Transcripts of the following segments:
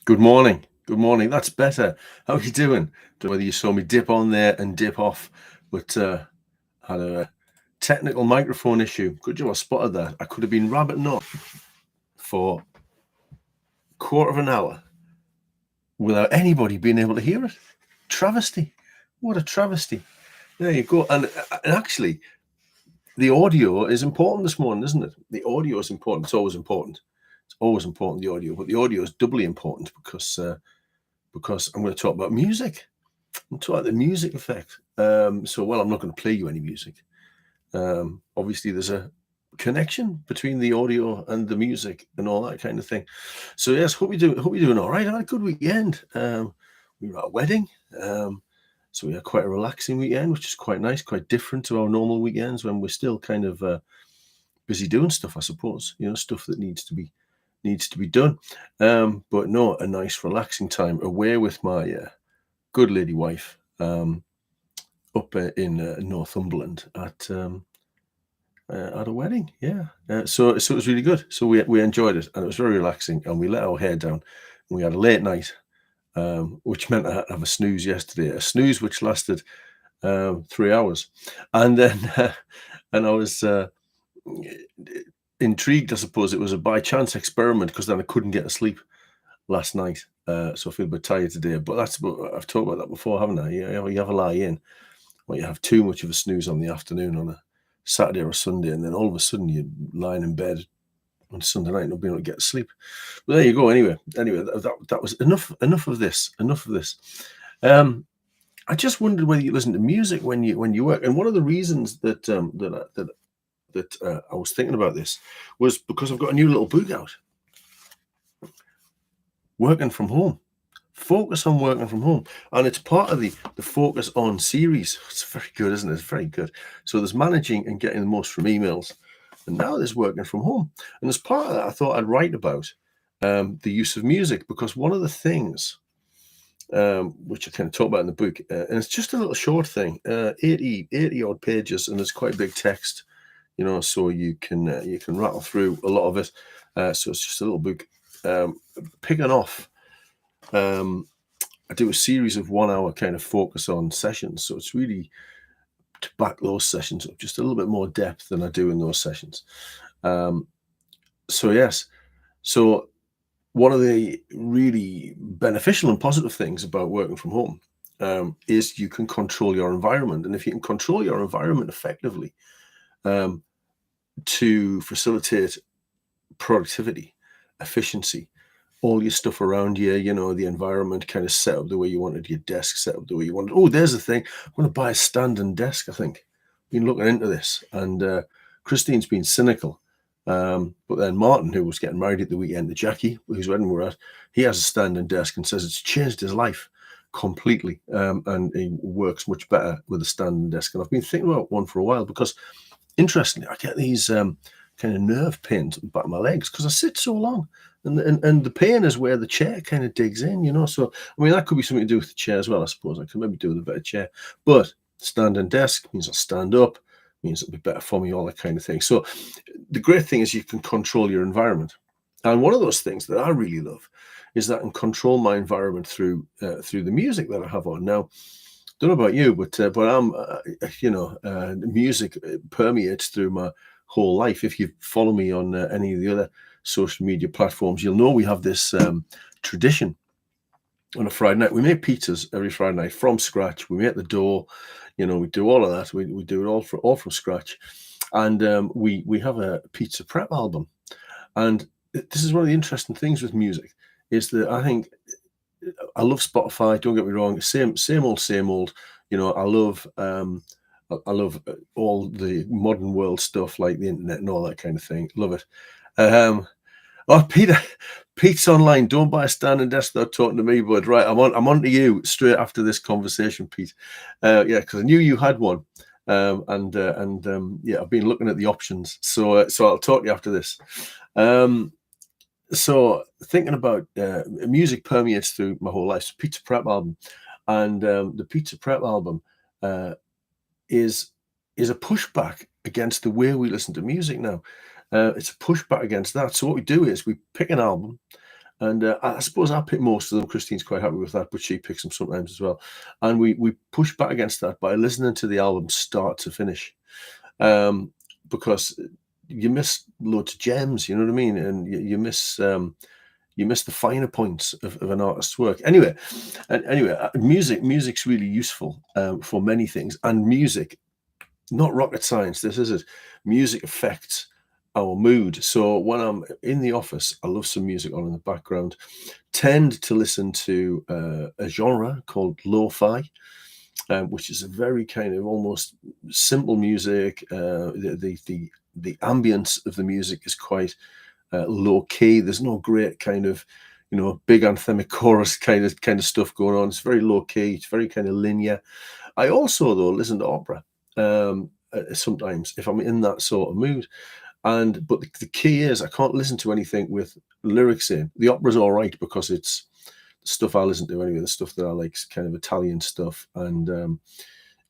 Good morning. Good morning. That's better. How are you doing? Don't know whether you saw me dip on there and dip off, but had a technical microphone issue. Good job I spotted that. I could have been rabbiting up for a quarter of an hour without anybody being able to hear it. Travesty. What a travesty. There you go. And actually, the audio is important this morning, isn't it? The audio is important. It's always important. It's always important, the audio. But the audio is doubly important because I'm going to talk about music. I'm talking about the music effect. I'm not going to play you any music. Obviously, there's a connection between the audio and the music and all that kind of thing. So yes, hope you're doing all right. I had a good weekend. We were at a wedding. So we had quite a relaxing weekend, which is quite nice, quite different to our normal weekends when we're still kind of busy doing stuff, I suppose. Stuff that needs to be done. But no, a nice relaxing time away with my good lady wife up in Northumberland at a wedding. Yeah. So it was really good. So we enjoyed it, and it was very relaxing, and we let our hair down, and we had a late night, which meant I had to have a snooze yesterday, a snooze which lasted 3 hours. And then and I was intrigued. I suppose it was a by chance experiment, because then I couldn't get to sleep last night. So I feel a bit tired today, but I've talked about that before, haven't I? You have a lie in, or you have too much of a snooze on the afternoon on a Saturday or a Sunday, and then all of a sudden you're lying in bed on Sunday night, not being able to get to sleep. But there you go. Anyway, that was enough of this. I just wondered whether you listen to music when you work, and one of the reasons that I was thinking about this was because I've got a new little book out, Working from Home. Focus on working from home, and it's part of the Focus On series. It's very good, isn't it? It's very good. So there's managing and getting the most from emails, and now there's working from home. And as part of that, I thought I'd write about the use of music, because one of the things which I kind of talk about in the book, and it's just a little short thing, 80 odd pages, and it's quite big text, so you can rattle through a lot of it. So it's just a little book picking off. I do a series of 1 hour kind of focus on sessions. So it's really to back those sessions up just a little bit more depth than I do in those sessions. So one of the really beneficial and positive things about working from home is you can control your environment. And if you can control your environment effectively to facilitate productivity, efficiency, all your stuff around you, the environment kind of set up the way you wanted, your desk set up the way you wanted. Oh, there's the thing. I'm going to buy a standing desk, I think. Been looking into this, and Christine's been cynical. But then Martin, who was getting married at the weekend to Jackie, whose wedding we're at, he has a standing desk and says it's changed his life completely. And he works much better with a standing desk. And I've been thinking about one for a while, because interestingly, I get these kind of nerve pains at the back of my legs because I sit so long. And the pain is where the chair kind of digs in, So, I mean, that could be something to do with the chair as well, I suppose. I could maybe do with a better chair. But standing desk means I'll stand up, means it'll be better for me, all that kind of thing. So the great thing is you can control your environment. And one of those things that I really love is that I can control my environment through the music that I have on. Now, don't know about you, but I'm, music permeates through my whole life. If you follow me on any of the other social media platforms, you'll know we have this tradition on a Friday night. We make pizzas every Friday night from scratch. We make the dough, we do all of that. We do it all from scratch. And we have a pizza prep album. And this is one of the interesting things with music, is that I think I love Spotify. Don't get me wrong. Same old. I love all the modern world stuff like the internet and all that kind of thing. Love it. Pete's online. Don't buy a standing desk without talking to me, bud. Right, I'm on to you straight after this conversation, Pete. Because I knew you had one. I've been looking at the options. So I'll talk to you after this. So thinking about music permeates through my whole life. It's Pizza Prep album, and the Pizza Prep album is a pushback against the way we listen to music now. It's a pushback against that. So what we do is we pick an album, And I suppose I pick most of them. Christine's quite happy with that, but she picks them sometimes as well. And we push back against that by listening to the album start to finish, um, because you miss loads of gems. You know what I mean? And you miss the finer points of an artist's work. Anyway, music's really useful for many things, and music, not rocket science. This is it. Music affects our mood. So when I'm in the office, I love some music on in the background. Tend to listen to a genre called lo-fi, which is a very kind of almost simple music. The ambience of the music is quite low key. There's no great kind of big anthemic chorus kind of stuff going on. It's very low key. It's very kind of linear. I also though listen to opera sometimes if I'm in that sort of mood. But the key is I can't listen to anything with lyrics in. The opera's all right because it's stuff I listen to anyway. The stuff that I like is kind of Italian stuff, and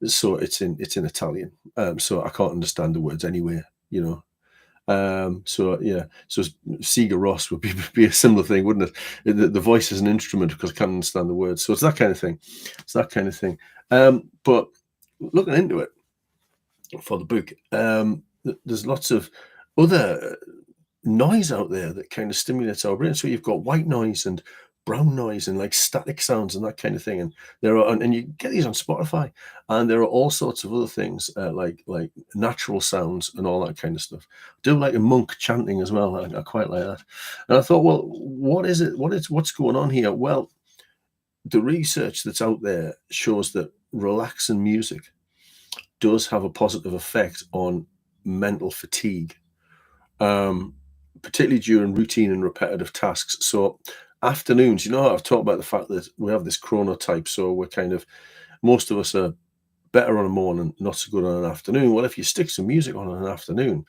so it's in Italian. So I can't understand the words anyway. So yeah, so Sigur Rós would be a similar thing, wouldn't it? The voice is an instrument because I can't understand the words. So it's that kind of thing. But looking into it for the book, there's lots of other noise out there that kind of stimulates our brain. So you've got white noise and brown noise and like static sounds and that kind of thing. And and you get these on Spotify, and there are all sorts of other things like natural sounds and all that kind of stuff. I do like a monk chanting as well. I quite like that. And I thought, well, what is it? What's going on here? Well, the research that's out there shows that relaxing music does have a positive effect on mental fatigue, particularly during routine and repetitive tasks. So afternoons, I've talked about the fact that we have this chronotype, so we're kind of most of us are better on a morning, not so good on an afternoon. Well, if you stick some music on an afternoon,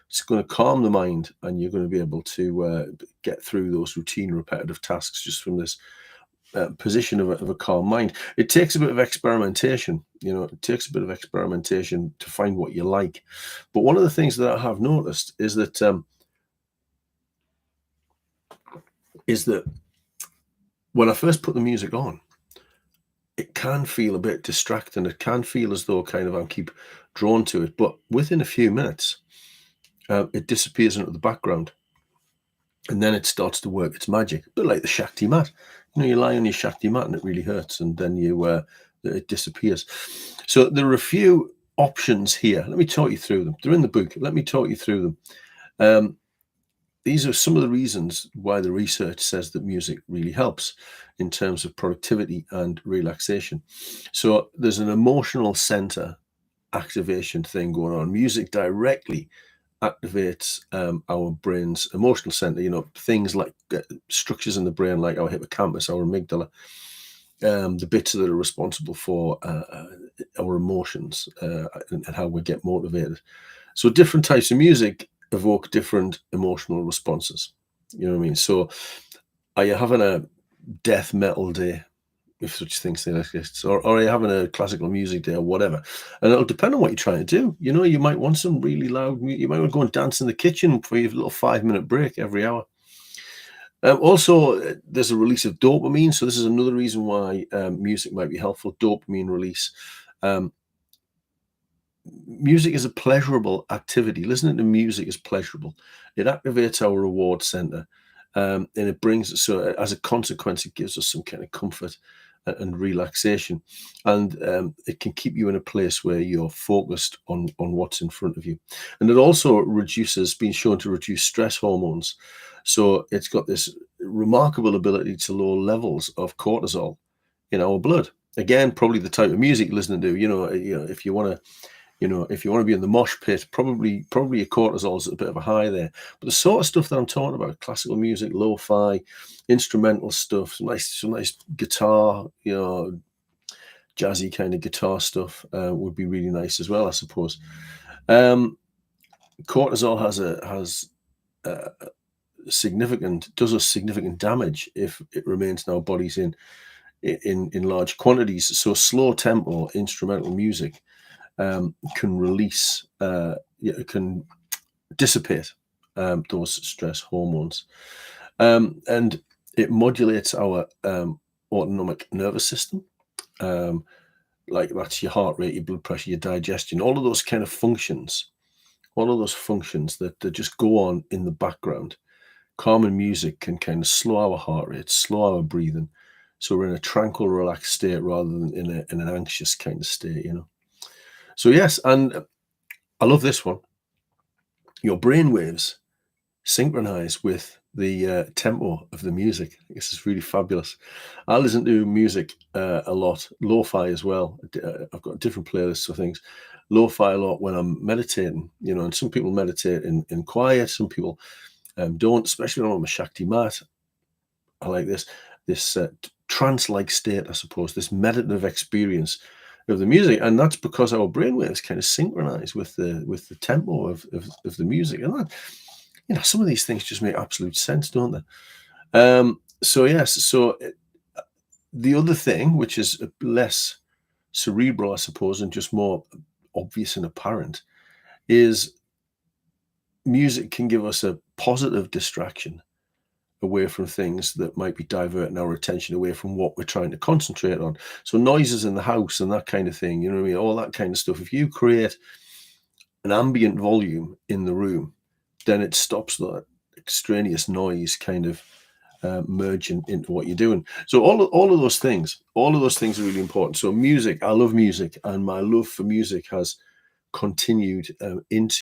it's going to calm the mind, and you're going to be able to get through those routine, repetitive tasks just from this position of a calm mind. It takes a bit of experimentation. It takes a bit of experimentation to find what you like. But one of the things that I have noticed is that when I first put the music on, it can feel a bit distracting. It can feel as though kind of I keep drawn to it. But within a few minutes, it disappears into the background. And then it starts to work its magic. A bit like the Shakti mat. You lie on your Shakti mat and it really hurts. And then it disappears. So there are a few options here. Let me talk you through them. They're in the book. Let me talk you through them. These are some of the reasons why the research says that music really helps in terms of productivity and relaxation. So there's an emotional center activation thing going on. Music directly activates our brain's emotional center, things like structures in the brain, like our hippocampus, our amygdala, the bits that are responsible for our emotions and how we get motivated. So different types of music evoke different emotional responses. You know what I mean? So are you having a death metal day, if such things exist, or are you having a classical music day or whatever? And it'll depend on what you're trying to do. You might want some really loud music. You might want to go and dance in the kitchen for your little 5-minute break every hour. Also, there's a release of dopamine. So this is another reason why music might be helpful. Dopamine release. Music is a pleasurable activity. Listening to music is pleasurable. It activates our reward center, and it brings, so as a consequence, it gives us some kind of comfort and relaxation, and it can keep you in a place where you're focused on what's in front of you. And it also been shown to reduce stress hormones. So it's got this remarkable ability to lower levels of cortisol in our blood. Again, probably the type of music listening to, if you want to be in the mosh pit, probably your cortisol is a bit of a high there. But the sort of stuff that I'm talking about, classical music, lo-fi, instrumental stuff, some nice guitar, jazzy kind of guitar stuff would be really nice as well, I suppose. Cortisol does us significant damage if it remains in our bodies in large quantities. So slow tempo instrumental music can release, can dissipate those stress hormones. And it modulates our autonomic nervous system. Um, like that's your heart rate, your blood pressure, your digestion, all of those kind of functions, all of those functions that just go on in the background. Calming music can kind of slow our heart rate, slow our breathing, so we're in a tranquil, relaxed state rather than in an anxious kind of state, you know. So yes, and I love this one. Your brain waves synchronize with the tempo of the music. I guess it's really fabulous. I listen to music a lot, lo-fi as well. I've got different playlists of things. Lo-fi a lot when I'm meditating, you know, and some people meditate in quiet, some people don't, especially when I'm a Shakti mat. I like this trance-like state, I suppose, this meditative experience of the music, and that's because our brainwaves kind of synchronize with the tempo of the music, and that, you know, some of these things just make absolute sense, don't they? So yes, so the other thing, which is less cerebral, I suppose, and just more obvious and apparent, is music can give us a positive distraction away from things that might be diverting our attention away from what we're trying to concentrate on. So noises in the house and that kind of thing, you know what I mean? All that kind of stuff. If you create an ambient volume in the room, then it stops that extraneous noise kind of merging into what you're doing. So all of those things are really important. So music, I love music, and my love for music has continued into